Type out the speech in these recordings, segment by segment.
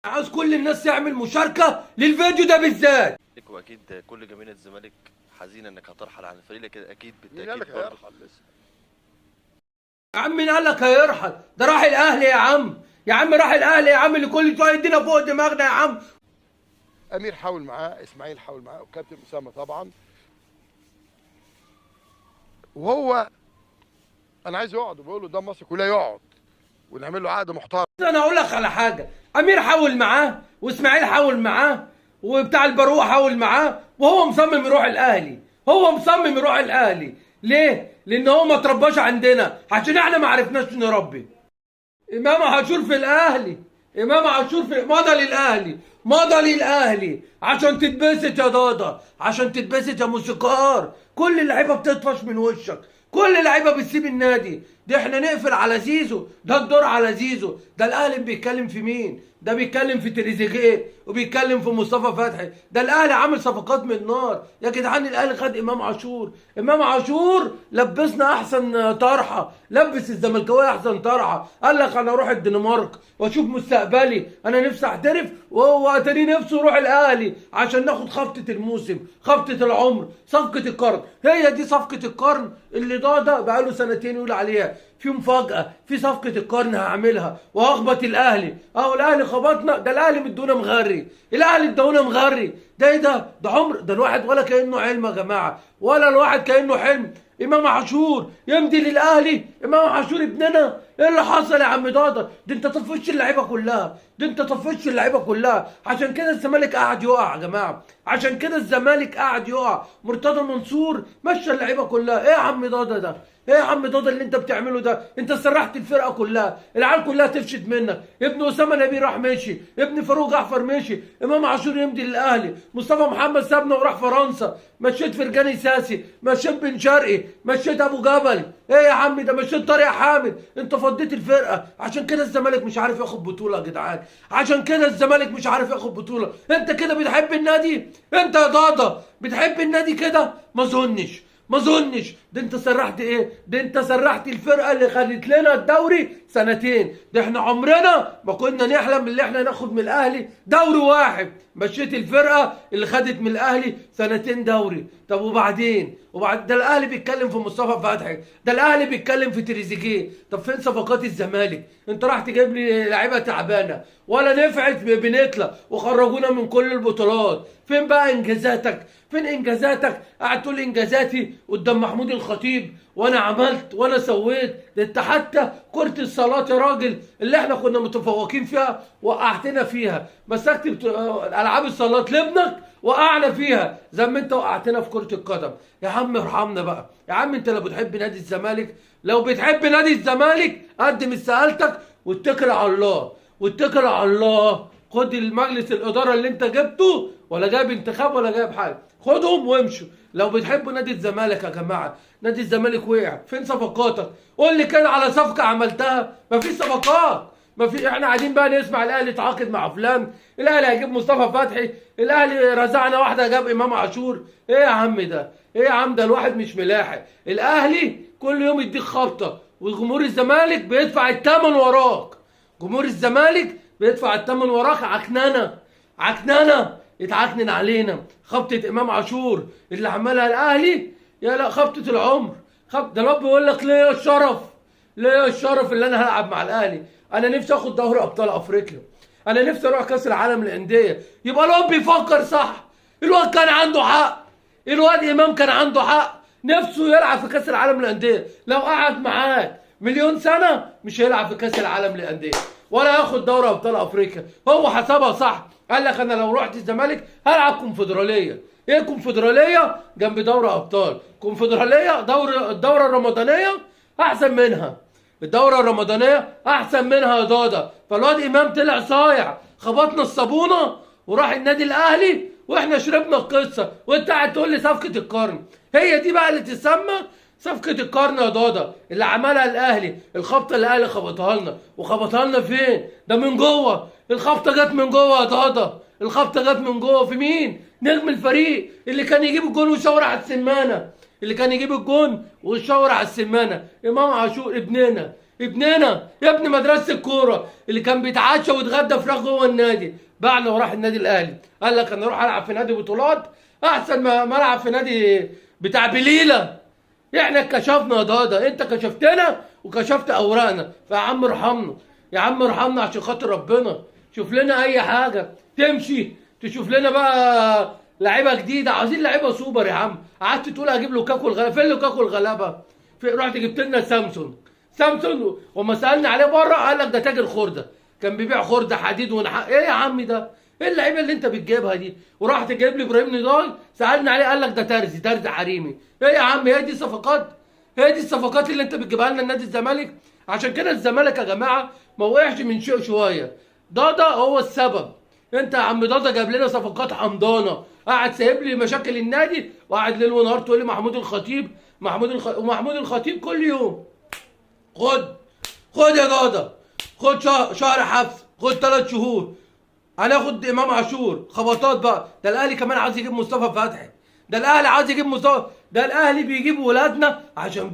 عاوز كل الناس تعمل مشاركه للفيديو ده بالذات. واكيد كل جماهير الزمالك حزينه انك هترحل عن الفريق، لكن اكيد مين قال بالتاكيد لك هيرحل لسه؟ يا عم مين قال لك هيرحل؟ ده راح الاهلي يا عم، يا عم راح الاهلي يا عم اللي كل شويه يدينا فوق دماغنا يا عم. امير حاول معاه، اسماعيل حاول معاه، وكابتن اسامه طبعا. وهو انا عايز يقعد، وبقول له ده مصر كلها يقعد ونعمل له عقد محترم. انا اقول لك على حاجه، امير حاول معاه واسماعيل حاول معاه وبتاع البروق حاول معاه، وهو مصمم يروح الاهلي. هو مصمم يروح الاهلي ليه؟ لان هو ما اترباش عندنا، عشان احنا ما عرفناش نربي. امام عاشور في الاهلي، امام عاشور في مضى للاهلي، مضى للاهلي عشان تتبسط يا ضاضه، عشان تتبسط يا موسيقار. كل اللعيبه بتطفش من وشك، كل اللعيبه بتسيب النادي. ده احنا نقفل على زيزو، ده الدور على زيزو. ده الاهلي بيتكلم في مين؟ ده بيتكلم في تريزيجيه وبيتكلم في مصطفى فتحي. ده الاهلي عامل صفقات من نار يا جدعان. الاهلي خد امام عاشور، امام عاشور لبسنا احسن طرحه، لبس الزملكاويه احسن طرحه. قال لك انا اروح الدنمارك واشوف مستقبلي، انا نفسي احترف، وهو تاني نفسه يروح الاهلي عشان ناخد خبطه الموسم، خبطه العمر، صفقه القرن. هي دي صفقه القرن اللي ضاده بقاله سنتين يقول عليها في مفاجأة، في صفقة القرن هعملها وهخبط الأهلي. أهو الأهلي خبطنا، ده الأهلي مدونا مغري، الأهلي ادونا مغري. ده إيه ده؟ ده عمر، ده الواحد ولا كأنه علم يا جماعة، ولا الواحد كأنه حلم. إمام عاشور يمضي للأهلي، إمام عاشور ابننا. إيه اللي حصل يا عم ضاضة؟ ده أنت طفشت اللعيبة كلها، ده أنت طفشت اللعيبة كلها. عشان كده الزمالك قاعد يقع يا جماعة، عشان كده الزمالك قاعد يقع. مرتضى منصور مشى اللعيبة كلها. إيه يا عم ضاضة ده؟ ايه يا عم ضاضة اللي انت بتعمله ده؟ انت سرحت الفرقه كلها، العيال كلها تفشت منك. ابن اسامه نبيه راح مشي، ابن فاروق جعفر مشي، امام عاشور يمضي للاهلي، مصطفى محمد سابنا وراح فرنسا، مشيت فرجاني ساسي، مشيت بن شرقي، مشيت ابو جبل. ايه يا عم ده؟ مشيت طارق حامد. انت فضيت الفرقه. عشان كده الزمالك مش عارف ياخد بطوله يا جدعان، عشان كده الزمالك مش عارف ياخد بطوله. انت كده بتحب النادي؟ انت يا ضاضة بتحب النادي كده؟ ما اظنش، ما اظنش. ده انت سرحت ايه؟ ده انت سرحت الفرقه اللي خدت لنا الدوري سنتين. ده احنا عمرنا ما كنا نحلم ان احنا ناخد من الاهلي دوري واحد. مشيت الفرقه اللي خدت من الاهلي سنتين دوري. طب وبعدين؟ وبعد ده الاهلي بيتكلم في مصطفى فتحي، ده الاهلي بيتكلم في تريزيجيه. طب فين صفقات الزمالك؟ انت راح تجيب لي لعيبه تعبانه ولا نفعت بنتلا وخرجونا من كل البطولات. فين بقى انجازاتك؟ فين انجازاتك؟ قاعد تقول انجازاتي قدام محمود الخطيب وانا عملت وانا سويت. ده انت حتى كرة الصالات يا راجل اللي احنا كنا متفوقين فيها وقعتنا فيها. مسكت العاب الصالات لابنك وقعنا فيها زي ما انت وقعتنا في كرة القدم. يا عم ارحمنا بقى يا عم. انت لو بتحب نادي الزمالك، لو بتحب نادي الزمالك قدم استقالتك واتكل على الله، واتكل على الله. خد المجلس الاداره اللي انت جبته، ولا جايب انتخاب ولا جايب حاجه، خدهم وامشوا. لو بتحبوا نادي الزمالك يا جماعه، نادي الزمالك وقع. فين صفقاتك؟ قول لي كده على صفقه عملتها. مفيش صفقات، مفيش. احنا قاعدين بقى نسمع الاهلي اتعاقد مع فلان، الاهلي هيجيب مصطفى فتحي، الاهلي رزعنا واحده جاب امام عاشور. ايه يا عم ده؟ ايه يا عم ده؟ الواحد مش ملاحق. الاهلي كل يوم يديك خبطه، وجمهور الزمالك بيدفع الثمن وراك. جمهور الزمالك بيدفع الثمن وراك. عكننه، عكننه يتعكنن علينا. خبطه امام عاشور اللي عملها الاهلي، يا لا خبطه العمر. ده الواد بيقول لك ليه الشرف، ليه الشرف اللي انا هلعب مع الاهلي؟ انا نفسي اخد دوري ابطال افريقيا، انا نفسي اروح كاس العالم للانديه. يبقى الواد بيفكر صح، الواد كان عنده حق، الواد امام كان عنده حق، نفسه يلعب في كاس العالم للانديه. لو قعد معاك مليون سنه مش هيلعب في كاس العالم للانديه ولا ياخد دوري ابطال افريقيا. هو حسبها صح، قال لك انا لو رحت الزمالك هلعب كونفدراليه. ايه كونفدراليه جنب دوري ابطال؟ كونفدراليه الدوره الرمضانيه احسن منها، الدوره الرمضانيه احسن منها يا ضاضة. فالواد امام طلع صايع، خبطنا الصابونه وراح النادي الاهلي واحنا شربنا القصه، وانت قاعد تقول لي صفقه القرن. هي دي بقى اللي تسمى صفقة القرن يا ضاضة اللي عملها الاهلي. الخبطة اللي الاهلي خبطها لنا، وخبطها لنا فين؟ ده من جوه. الخبطة جت من جوه يا ضاضة، الخبطة جت من جوه. في مين؟ نجم الفريق اللي كان يجيب الجون ويشاور على السمانة، اللي كان يجيب الجون ويشاور على السمانة. امام عاشور ابننا، ابننا يا ابن مدرسه الكوره اللي كان بيتعشى ويتغدى فراخ جوه النادي باعنا وراح النادي الاهلي. قال لك انا اروح العب في نادي بطولات احسن ما العب في نادي بتاع بليله. احنا كشفنا يا ضاضه، انت كشفتنا وكشفت اوراقنا، فيا عم ارحمنا، يا عم ارحمنا عشان خاطر ربنا. شوف لنا اي حاجه تمشي، تشوف لنا بقى لعيبه جديده، عايزين لعيبه سوبر يا عم. قعدت تقول هجيب لوكاكو الغلابه، فين لوكاكو الغلابه؟ رحت جبت لنا سامسون وما سالنا عليه بره قال لك ده تاجر خرده، كان بيبيع خرده حديد ونحاس. ايه يا عم ده؟ ايه اللعيبه اللي انت بتجيبها دي؟ ورحت جايب لي ابراهيم نضاي سالنا عليه قال لك ده ترزي حريمي. ايه يا عم؟ هي دي صفقات؟ هي دي الصفقات اللي انت بتجيبها لنا نادي الزمالك؟ عشان كده الزمالك يا جماعه ما وقعش من شيء شويه، ضاضه هو السبب. انت يا عم ضاضه جاب لنا صفقات حمضانه، قاعد سايب لي مشاكل النادي وقاعد ليل ونهار تقول لي محمود الخطيب ومحمود الخطيب كل يوم. خد يا ضاضه، خد شهر حبس، خد 3 شهور، هناخد امام عاشور خبطات بقى. ده الاهلي كمان عايز يجيب مصطفى فتحي، ده الاهلي عايز يجيب مصطفى، ده الاهلي بيجيب ولادنا عشان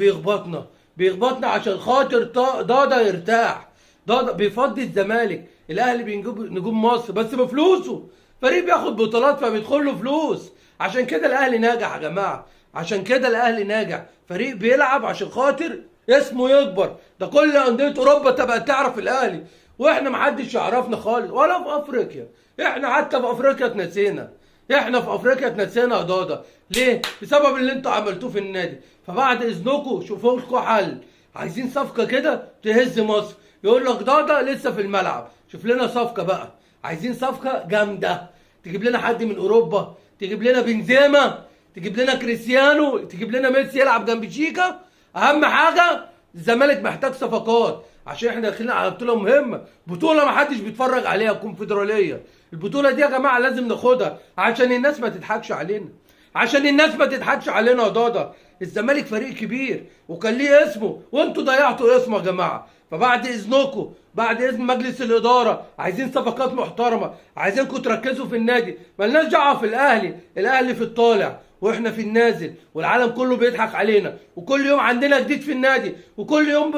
بيخبطنا عشان خاطر ضاضه يرتاح. ضاضه بيفضي الزمالك، الاهلي بيجيب نجوم مصر بس بفلوسه، فريق بياخد بطولات فبيدخل له فلوس. عشان كده الاهلي ناجح يا جماعه، عشان كده الاهلي ناجح، فريق بيلعب عشان خاطر اسمه يكبر. ده كل انديه اوروبا تبقى تعرف الاهلي، واحنا محدش يعرفنا خالص ولا في افريقيا. احنا حتى في افريقيا اتنسينا، احنا في افريقيا اتنسينا يا ضاضه. ليه؟ بسبب اللي انتوا عملتوه في النادي. فبعد اذنكم شوفوا لكم حل، عايزين صفقه كده تهز مصر. يقول لك ضاضه لسه في الملعب، شوف لنا صفقه بقى، عايزين صفقه جامده، تجيب لنا حد من اوروبا، تجيب لنا بنزيما، تجيب لنا كريستيانو، تجيب لنا ميسي يلعب جنب شيكا. اهم حاجه الزمالك محتاج صفقات عشان احنا داخلين على بطوله مهمه، بطوله ما حدش بيتفرج عليها، الكونفدراليه. البطوله دي يا جماعه لازم ناخدها عشان الناس ما تضحكش علينا، عشان الناس ما تضحكش علينا يا ضاضه. الزمالك فريق كبير وكان ليه اسمه وانتوا ضيعتوا اسمه يا جماعه. فبعد اذنكم، بعد اذن مجلس الاداره، عايزين صفقات محترمه، عايزينكم تركزوا في النادي، مالناش دعوه في الاهلي. الاهلي في الطالع واحنا في النازل، والعالم كله بيضحك علينا، وكل يوم عندنا جديد في النادي، وكل يوم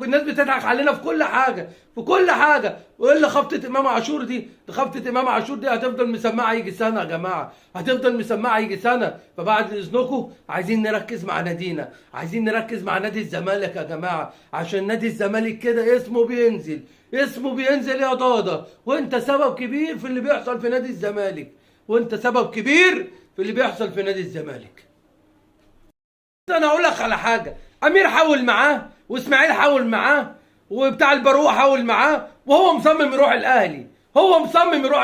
الناس بتضحك علينا في كل حاجه، في كل حاجه. والا خبطه امام عاشور دي، خبطه امام عاشور دي هتفضل مسمعه يجي سنه يا جماعه، هتفضل مسمعه يجي سنه. فبعد اذنكم عايزين نركز مع نادينا، عايزين نركز مع نادي الزمالك يا جماعه، عشان نادي الزمالك كده اسمه بينزل يا ضاضه. وانت سبب كبير في اللي بيحصل في نادي الزمالك، وانت سبب كبير في اللي بيحصل في نادي الزمالك. انا اقول لك على حاجه، امير حاول معاه واسماعيل حاول معاه وبتاع البروق حاول معاه، وهو مصمم يروح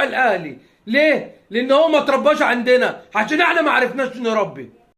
الاهلي، ليه؟ لان هو ما ترباش عندنا عشان احنا ما عرفناش نربي.